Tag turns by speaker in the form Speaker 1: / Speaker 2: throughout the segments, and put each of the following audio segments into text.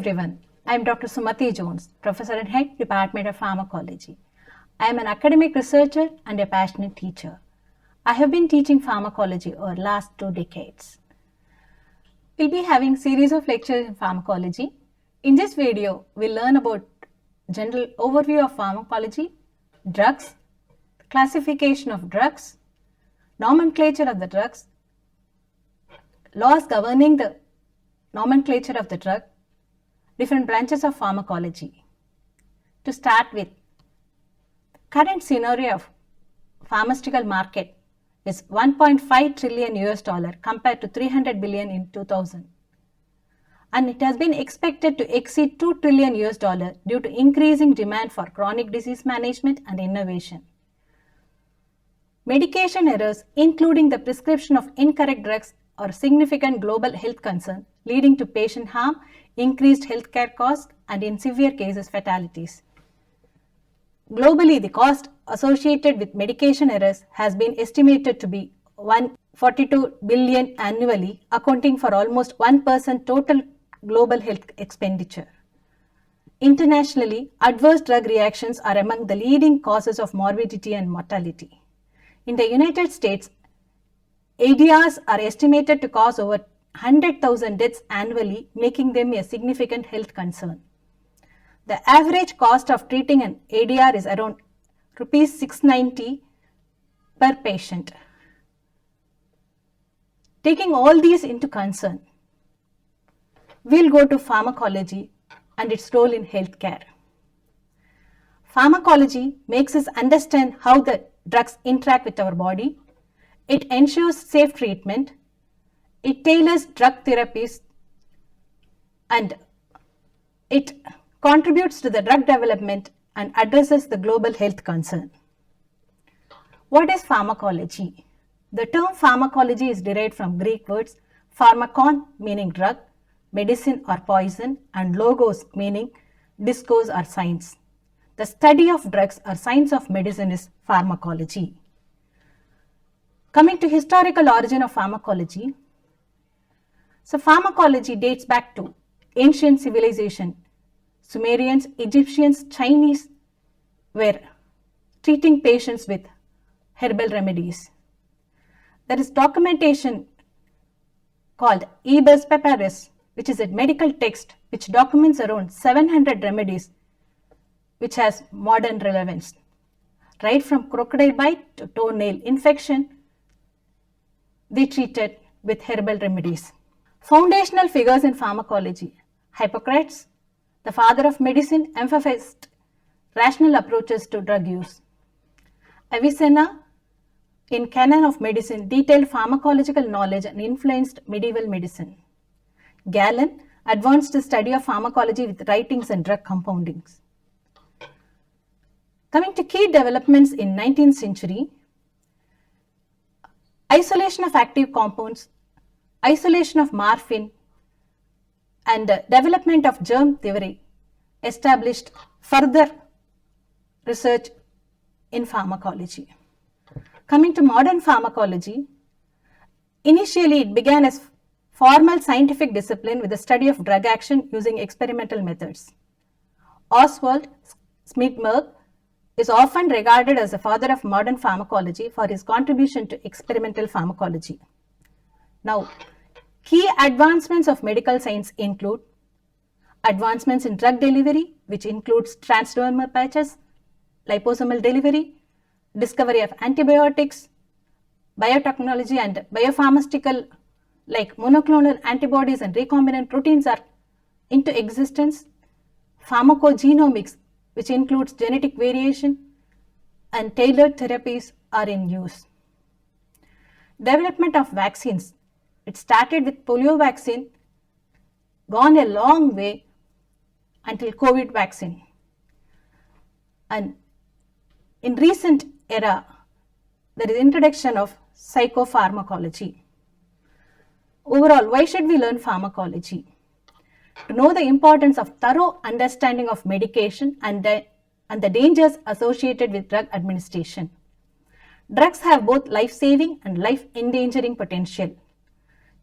Speaker 1: everyone. I am Dr. Sumathi Jones, Professor and Head, Department of Pharmacology. I am an academic researcher and a passionate teacher. I have been teaching pharmacology over the last 2 decades. We'll be having series of lectures in pharmacology. In this video, we'll learn about general overview of pharmacology, drugs, classification of drugs, nomenclature of the drugs, laws governing the nomenclature of the drug, different branches of pharmacology. To start with, current scenario of pharmaceutical market is 1.5 trillion US dollar compared to 300 billion in 2000. And it has been expected to exceed 2 trillion US dollar due to increasing demand for chronic disease management and innovation. Medication errors, including the prescription of incorrect drugs, are a significant global health concern, leading to patient harm, increased healthcare costs, and in severe cases, fatalities. Globally, the cost associated with medication errors has been estimated to be 142 billion annually, accounting for almost 1% total global health expenditure. Internationally, adverse drug reactions are among the leading causes of morbidity and mortality. In the United States, ADRs are estimated to cause over 100,000 deaths annually, making them a significant health concern. The average cost of treating an ADR is around Rs 690 per patient. Taking all these into concern, we'll go to pharmacology and its role in healthcare. Pharmacology makes us understand how the drugs interact with our body. It ensures safe treatment. It tailors drug therapies, and it contributes to the drug development and addresses the global health concern. What is pharmacology? The term pharmacology is derived from Greek words pharmakon meaning drug, medicine or poison, and logos meaning discourse or science. The study of drugs or science of medicine is pharmacology. Coming to historical origin of pharmacology, so pharmacology dates back to ancient civilization. Sumerians, Egyptians, Chinese were treating patients with herbal remedies. There is documentation called Ebers Papyrus, which is a medical text which documents around 700 remedies which has modern relevance. Right from crocodile bite to toenail infection, they treated with herbal remedies. Foundational figures in pharmacology. Hippocrates, the father of medicine, emphasized rational approaches to drug use. Avicenna, in Canon of Medicine, detailed pharmacological knowledge and influenced medieval medicine. Galen advanced the study of pharmacology with writings and drug compoundings. Coming to key developments in 19th century, isolation of active compounds, isolation of morphine, and development of germ theory established further research in pharmacology. Coming to modern pharmacology, initially it began as formal scientific discipline with the study of drug action using experimental methods. Oswald Smithberg is often regarded as the father of modern pharmacology for his contribution to experimental pharmacology. Now, key advancements of medical science include advancements in drug delivery, which includes transdermal patches, liposomal delivery, discovery of antibiotics, biotechnology and biopharmaceutical like monoclonal antibodies and recombinant proteins are into existence. Pharmacogenomics, which includes genetic variation, and tailored therapies are in use. Development of vaccines. It started with polio vaccine, gone a long way until COVID vaccine. And in recent era, there is introduction of psychopharmacology. Overall, why should we learn pharmacology? To know the importance of thorough understanding of medication and the dangers associated with drug administration. Drugs have both life-saving and life-endangering potential.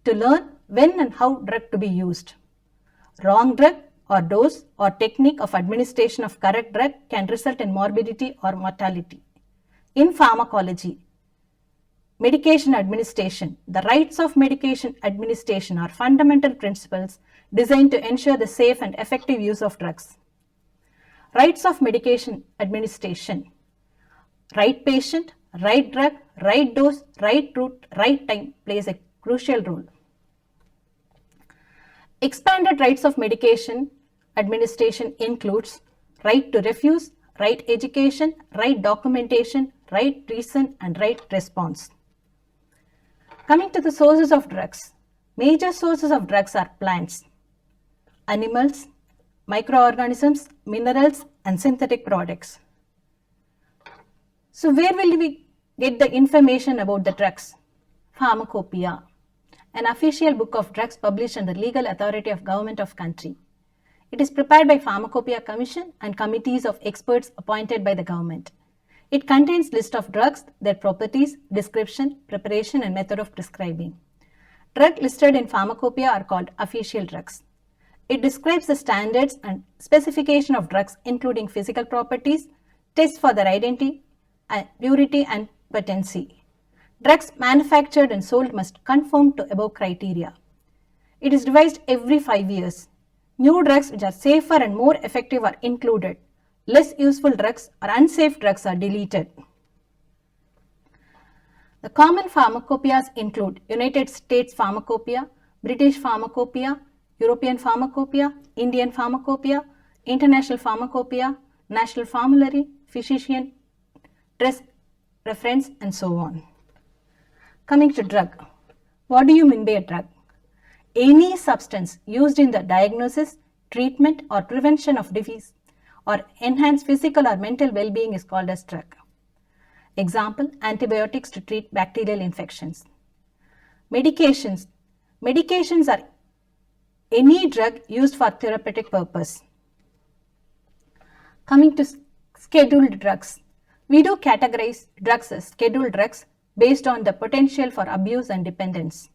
Speaker 1: To learn when and how drug to be used. Wrong drug or dose or technique of administration of correct drug can result in morbidity or mortality. In pharmacology, medication administration. The rights of medication administration are fundamental principles designed to ensure the safe and effective use of drugs. Rights of medication administration. Right patient, right drug, right dose, right route, right time plays a crucial role. Expanded rights of medication administration includes right to refuse, right education, right documentation, right reason, and right response. Coming to the sources of drugs. Major sources of drugs are plants, animals, microorganisms, minerals, and synthetic products. So where will we get the information about the drugs? Pharmacopoeia, an official book of drugs published under legal authority of government of country. It is prepared by Pharmacopoeia Commission and committees of experts appointed by the government. It contains list of drugs, their properties, description, preparation, and method of prescribing. Drugs listed in Pharmacopoeia are called official drugs. It describes the standards and specification of drugs, including physical properties, tests for their identity, purity, and potency. Drugs manufactured and sold must conform to above criteria. It is revised every 5 years. New drugs which are safer and more effective are included. Less useful drugs or unsafe drugs are deleted. The common pharmacopoeias include United States Pharmacopoeia, British Pharmacopoeia, European Pharmacopoeia, Indian Pharmacopoeia, International Pharmacopoeia, National Formulary, Physician Dress Reference, and so on. Coming to drug. What do you mean by a drug? Any substance used in the diagnosis, treatment, or prevention of disease or enhance physical or mental well-being is called as drug. Example, antibiotics to treat bacterial infections. Medications. Medications are any drug used for therapeutic purpose. Coming to scheduled drugs. We do categorize drugs as scheduled drugs based on the potential for abuse and dependence.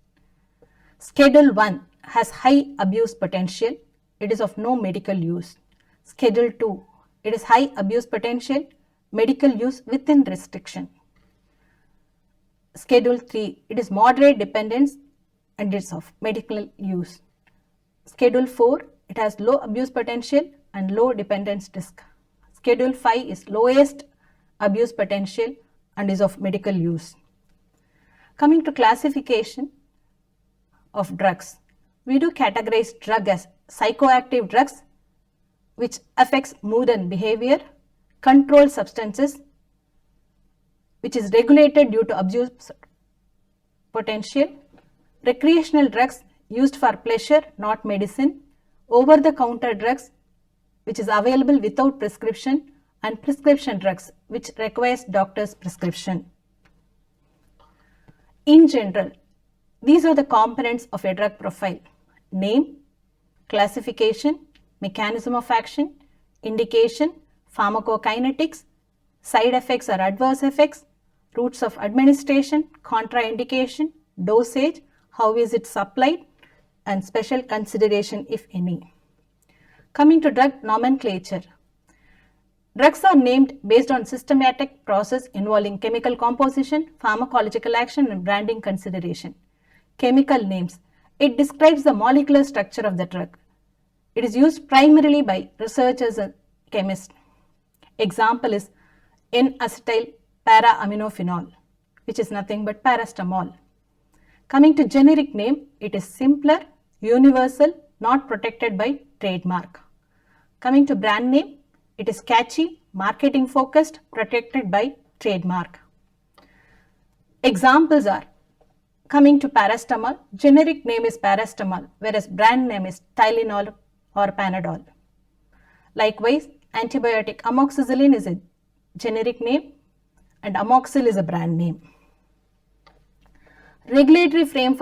Speaker 1: Schedule 1 has high abuse potential. It is of no medical use. Schedule 2, it is high abuse potential, medical use within restriction. Schedule 3, it is moderate dependence and it is of medical use. Schedule 4, it has low abuse potential and low dependence risk. Schedule 5 is lowest abuse potential and is of medical use. Coming to classification of drugs, we do categorize drug as psychoactive drugs, which affects mood and behavior, controlled substances, which is regulated due to abuse potential, recreational drugs used for pleasure, not medicine, over-the-counter drugs, which is available without prescription, and prescription drugs, which requires doctor's prescription. In general, these are the components of a drug profile: name, classification, mechanism of action, indication, pharmacokinetics, side effects or adverse effects, routes of administration, contraindication, dosage, how is it supplied, and special consideration if any. Coming to drug nomenclature. Drugs are named based on systematic process involving chemical composition, pharmacological action, and branding consideration. Chemical names. It describes the molecular structure of the drug. It is used primarily by researchers and chemists. Example is N-acetyl para-aminophenol, which is nothing but paracetamol. Coming to generic name, it is simpler, universal, not protected by trademark. Coming to brand name, it is catchy, marketing focused, protected by trademark. Examples are, coming to paracetamol, generic name is paracetamol, whereas brand name is Tylenol or Panadol. Likewise, antibiotic amoxicillin is a generic name and amoxil is a brand name. Regulatory frame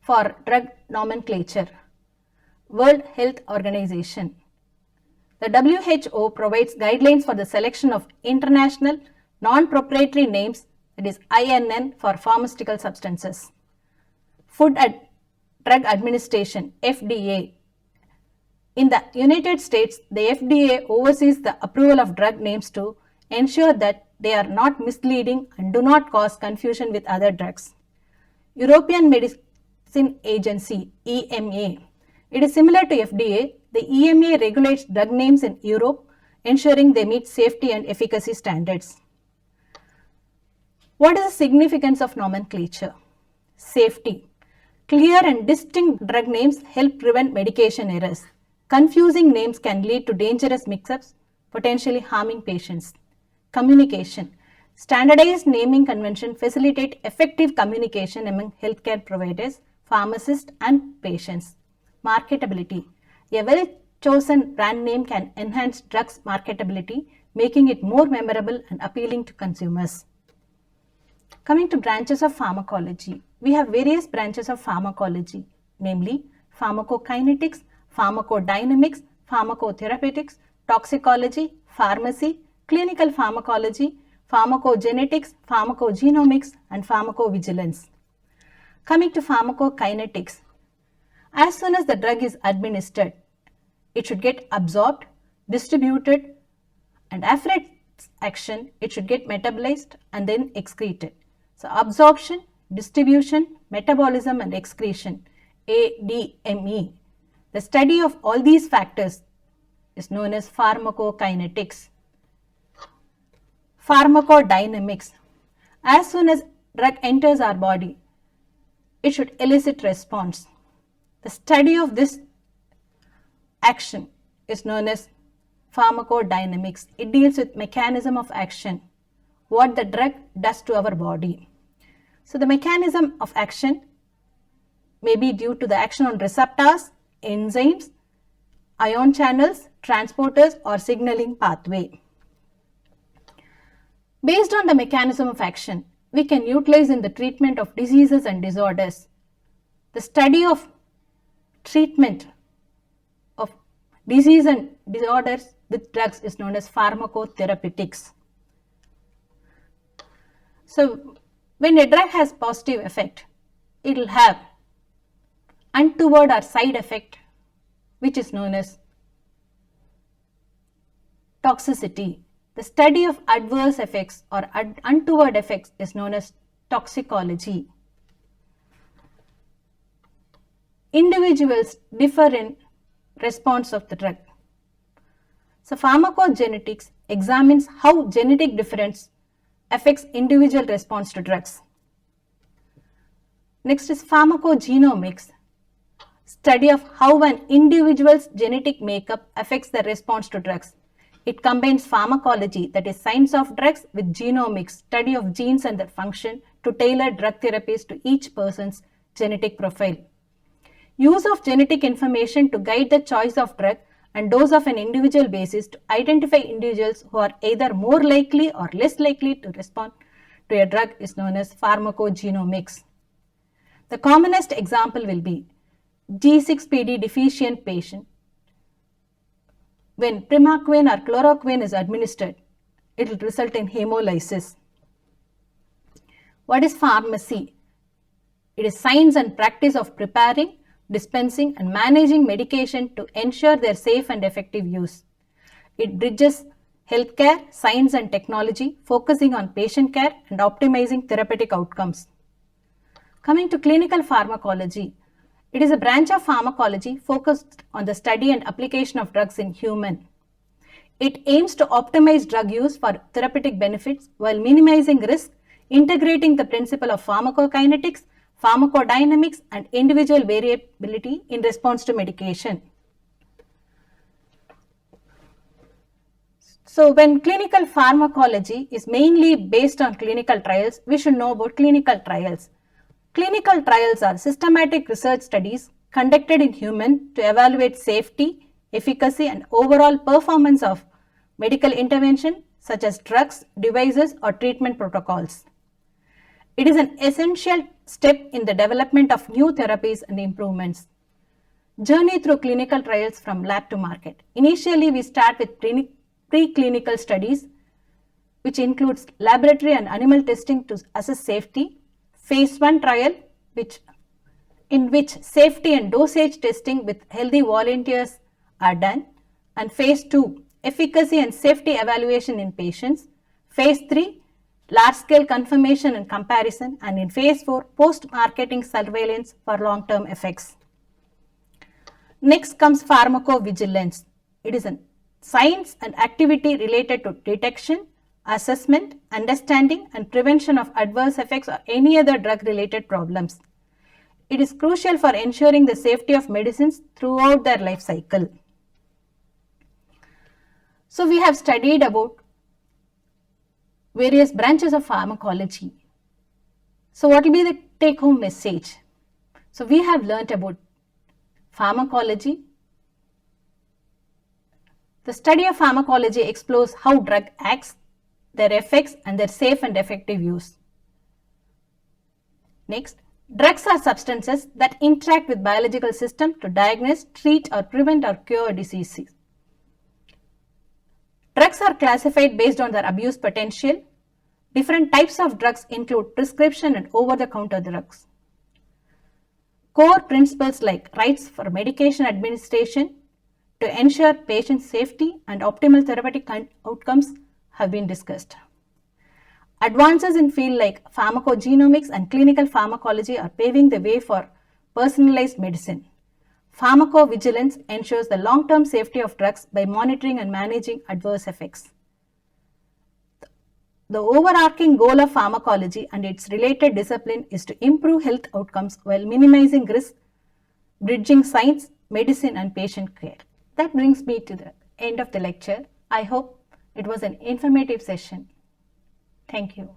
Speaker 1: for drug nomenclature. World Health Organization. The WHO provides guidelines for the selection of international non-proprietary names, that is INN, for pharmaceutical substances. Food and Drug Administration, FDA, In the United States, the FDA oversees the approval of drug names to ensure that they are not misleading and do not cause confusion with other drugs. European Medicine Agency, EMA. It is similar to FDA. The EMA regulates drug names in Europe, ensuring they meet safety and efficacy standards. What is the significance of nomenclature? Safety. Clear and distinct drug names help prevent medication errors. Confusing names can lead to dangerous mix-ups, potentially harming patients. Communication. Standardized naming conventions facilitate effective communication among healthcare providers, pharmacists, and patients. Marketability. A well-chosen brand name can enhance drugs' marketability, making it more memorable and appealing to consumers. Coming to branches of pharmacology, we have various branches of pharmacology, namely pharmacokinetics, pharmacodynamics, pharmacotherapeutics, toxicology, pharmacy, clinical pharmacology, pharmacogenetics, pharmacogenomics, and pharmacovigilance. Coming to pharmacokinetics, as soon as the drug is administered, it should get absorbed, distributed, and after its action, it should get metabolized and then excreted. So, absorption, distribution, metabolism, and excretion, ADME. The study of all these factors is known as pharmacokinetics. Pharmacodynamics. As soon as drug enters our body, it should elicit response. The study of this action is known as pharmacodynamics. It deals with mechanism of action, what the drug does to our body. So the mechanism of action may be due to the action on receptors, enzymes, ion channels, transporters, or signaling pathway. Based on the mechanism of action, we can utilize in the treatment of diseases and disorders. The study of treatment of disease and disorders with drugs is known as pharmacotherapeutics. So, when a drug has positive effect, it will have untoward or side effect, which is known as toxicity. The study of adverse effects or untoward effects is known as toxicology. Individuals differ in response of the drug. So, pharmacogenetics examines how genetic difference affects individual response to drugs. Next is pharmacogenomics, study of how an individual's genetic makeup affects the response to drugs. It combines pharmacology, that is science of drugs, with genomics, study of genes and their function to tailor drug therapies to each person's genetic profile. Use of genetic information to guide the choice of drug and dose of an individual basis to identify individuals who are either more likely or less likely to respond to a drug is known as pharmacogenomics. The commonest example will be G6PD deficient patient. When primaquine or chloroquine is administered, it will result in hemolysis. What is pharmacy? It is science and practice of preparing, dispensing, and managing medication to ensure their safe and effective use. It bridges healthcare, science, and technology, focusing on patient care and optimizing therapeutic outcomes. Coming to clinical pharmacology, it is a branch of pharmacology focused on the study and application of drugs in human. It aims to optimize drug use for therapeutic benefits while minimizing risk, integrating the principle of pharmacokinetics, pharmacodynamics, and individual variability in response to medication. So, when clinical pharmacology is mainly based on clinical trials, we should know about clinical trials. Clinical trials are systematic research studies conducted in humans to evaluate safety, efficacy, and overall performance of medical intervention such as drugs, devices, or treatment protocols. It is an essential step in the development of new therapies and improvements. Journey through clinical trials from lab to market. Initially, we start with preclinical studies, which includes laboratory and animal testing to assess safety. Phase 1 trial, in which safety and dosage testing with healthy volunteers are done, and phase 2, efficacy and safety evaluation in patients, phase 3, large-scale confirmation and comparison, and in phase 4, post-marketing surveillance for long-term effects. Next comes pharmacovigilance. It is a science and activity related to detection, assessment, understanding, and prevention of adverse effects or any other drug-related problems. It is crucial for ensuring the safety of medicines throughout their life cycle. So we have studied about various branches of pharmacology. So what will be the take-home message? So we have learnt about pharmacology. The study of pharmacology explores how drug acts, their effects, and their safe and effective use. Next, drugs are substances that interact with biological system to diagnose, treat, or prevent or cure diseases. Drugs are classified based on their abuse potential. Different types of drugs include prescription and over-the-counter drugs. Core principles like rights for medication administration to ensure patient safety and optimal therapeutic outcomes have been discussed. Advances in fields like pharmacogenomics and clinical pharmacology are paving the way for personalized medicine. Pharmacovigilance ensures the long-term safety of drugs by monitoring and managing adverse effects. The overarching goal of pharmacology and its related discipline is to improve health outcomes while minimizing risk, bridging science, medicine, and patient care. That brings me to the end of the lecture. I hope it was an informative session. Thank you.